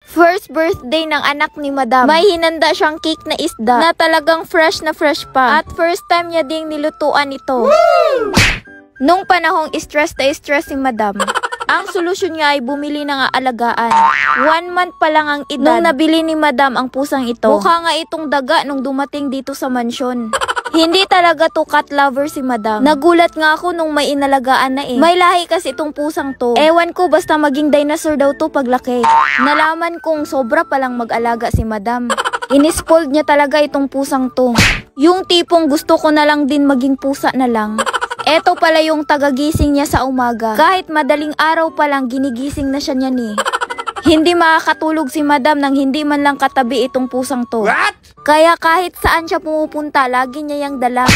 First birthday ng anak ni Madam. May hinanda siyang cake na isda na talagang fresh na fresh pa. At first time niya ding nilutuan ito. Nung panahong stress na stress si Madam, ang solusyon niya ay bumili ng alagaan. 1 month pa lang ang edad nung nabili ni Madam ang pusang ito. Mukha nga itong daga nung dumating dito sa mansyon. Hindi talaga to cat lover si Madam. Nagulat nga ako nung may inalagaan na eh. May lahi kasi itong pusang to. Ewan ko, basta maging dinosaur daw to paglaki. Nalaman kong sobra palang mag-alaga si Madam. Inispoiled niya talaga itong pusang to. Yung tipong gusto ko na lang din maging pusa na lang. Eto pala yung tagagising niya sa umaga. Kahit madaling araw pa lang ginigising na siya niyan eh. Hindi makakatulog si Madam nang hindi man lang katabi itong pusang to. What? Kaya kahit saan siya pumupunta, lagi niya yang dala.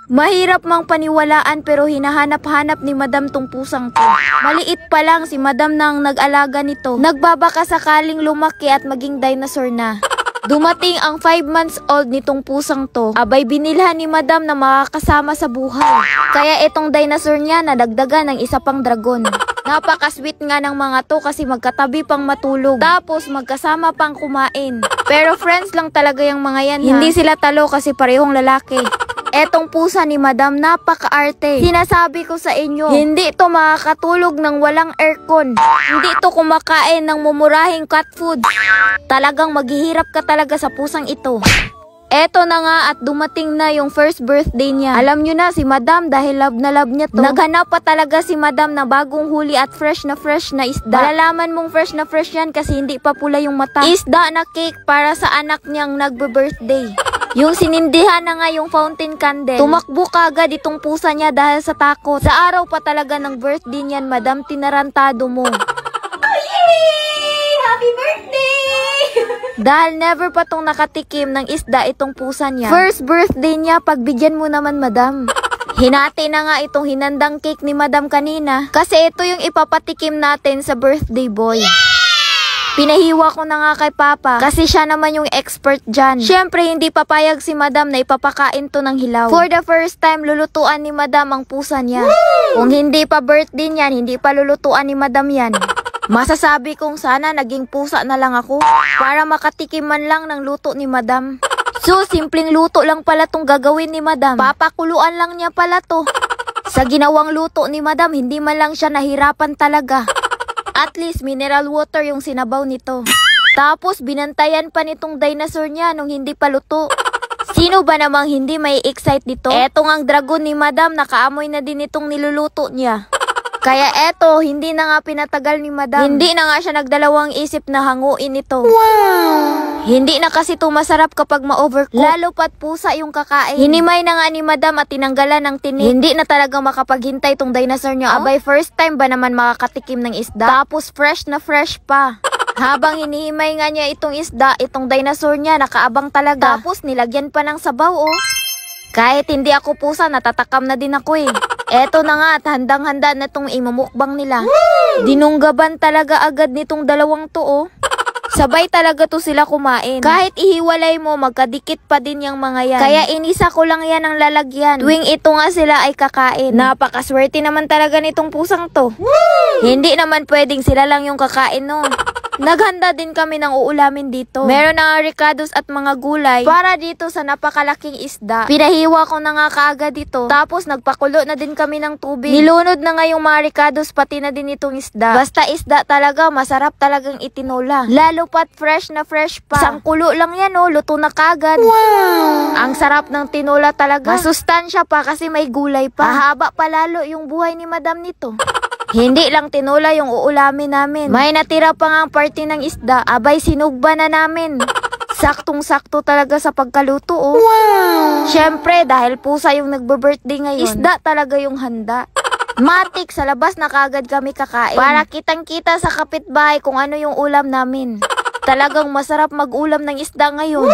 Mahirap mang paniwalaan pero hinahanap-hanap ni Madam tong pusang to. Maliit pa lang si Madam nang nag-alaga nito. Nagbabaka sakaling lumaki at maging dinosaur na. Dumating ang 5 months old nitong pusang to. Abay binilhan ni Madam na makakasama sa buhay. Kaya itong dinosaur niya nadagdagan ng isa pang dragon. Napaka-sweet nga ng mga to kasi magkatabi pang matulog. Tapos magkasama pang kumain. Pero friends lang talaga yung mga yan ha. Hindi sila talo kasi parehong lalaki. Etong pusa ni Madam napaka-arte. Sinasabi ko sa inyo, hindi ito makakatulog ng walang aircon. Hindi ito kumakain ng mumurahing cat food. Talagang maghihirap ka talaga sa pusang ito. Eto na nga at dumating na yung first birthday niya. Alam nyo na si Madam dahil love na love niya to. Naghanap pa talaga si Madam na bagong huli at fresh na isda. Malalaman mong fresh na fresh yan kasi hindi pa pula yung mata. Isda na cake para sa anak niyang nagbe-birthday. Yung sinindihan na nga yung fountain candle. Tumakbo kagad itong pusa niya dahil sa takot. Sa araw pa talaga ng birthday niyan, Madam, tinarantado mo. Oh, yay! Happy birthday! Dahil never pa tong nakatikim ng isda itong pusa niya. First birthday niya, pagbigyan mo naman, Madam. Hinati na nga itong hinandang cake ni Madam kanina. Kasi ito yung ipapatikim natin sa birthday boy. Pinahiwa ko na nga kay Papa kasi siya naman yung expert dyan. Syempre hindi papayag si Madam na ipapakain to ng hilaw. For the first time, lulutuan ni Madam ang pusa niya. Kung hindi pa birthday niyan, hindi pa lulutuan ni Madam yan. Masasabi kong sana naging pusa na lang ako para makatikim man lang ng luto ni Madam. So, simpleng luto lang pala tong gagawin ni Madam. Papakuluan lang niya pala to. Sa ginawang luto ni Madam, hindi man lang siya nahirapan talaga. At least mineral water yung sinabaw nito. Tapos binantayan pa nitong dinosaur niya nung hindi pa luto. Sino ba namang hindi may excite dito? Eto ngang dragon ni Madam, nakaamoy na din itong niluluto niya. Kaya eto, hindi na nga pinatagal ni Madam. Hindi na nga siya nagdalawang isip na hanguin ito. Wow! Hindi na kasi ito masarap kapag ma-overcook. Lalo pat pusa yung kakain. Hinimay na nga ni Madam at tinanggalan ng tinik. Hindi na talaga makapaghintay itong dinosaur niya. Abay, first time ba naman makakatikim ng isda? Tapos fresh na fresh pa. Habang hinihimay nga niya itong isda, itong dinosaur niya nakaabang talaga. Tapos nilagyan pa ng sabaw oh. Kahit hindi ako pusa, natatakam na din ako eh. Eto na nga at handang-handa na itong imumukbang nila. Dinunggaban talaga agad nitong dalawang to oh. Sabay talaga to sila kumain. Kahit ihiwalay mo, magkadikit pa din yung mga yan. Kaya inisa ko lang yan ang lalagyan. Tuwing ito nga sila ay kakain. Napakaswerte naman talaga nitong pusang to. Hindi naman pwedeng sila lang yung kakain no. Naghanda din kami ng uulamin dito. Meron na ricados at mga gulay para dito sa napakalaking isda. Pinahiwa ko na nga kaagad dito. Tapos nagpakulo na din kami ng tubig. Nilunod na nga yung mga ricados pati na din itong isda. Basta isda talaga, masarap talagang itinola. Lalo pat fresh na fresh pa. Isang kulo lang yan oh, luto na kaagad. Wow! Ang sarap ng tinola talaga. Masustansya pa kasi may gulay pa. Mahaba pa lalo yung buhay ni Madam nito. Hindi lang tinola yung uulamin namin. May natira pa nga ang party ng isda. Abay, sinugba na namin. Saktong-sakto talaga sa pagkaluto oh. Wow! Syempre, dahil pusa yung nagbe-birthday ngayon, isda talaga yung handa. Matik, sa labas na kagad kami kakain. Para kitang-kita sa kapitbahay kung ano yung ulam namin. Talagang masarap mag-ulam ng isda ngayon.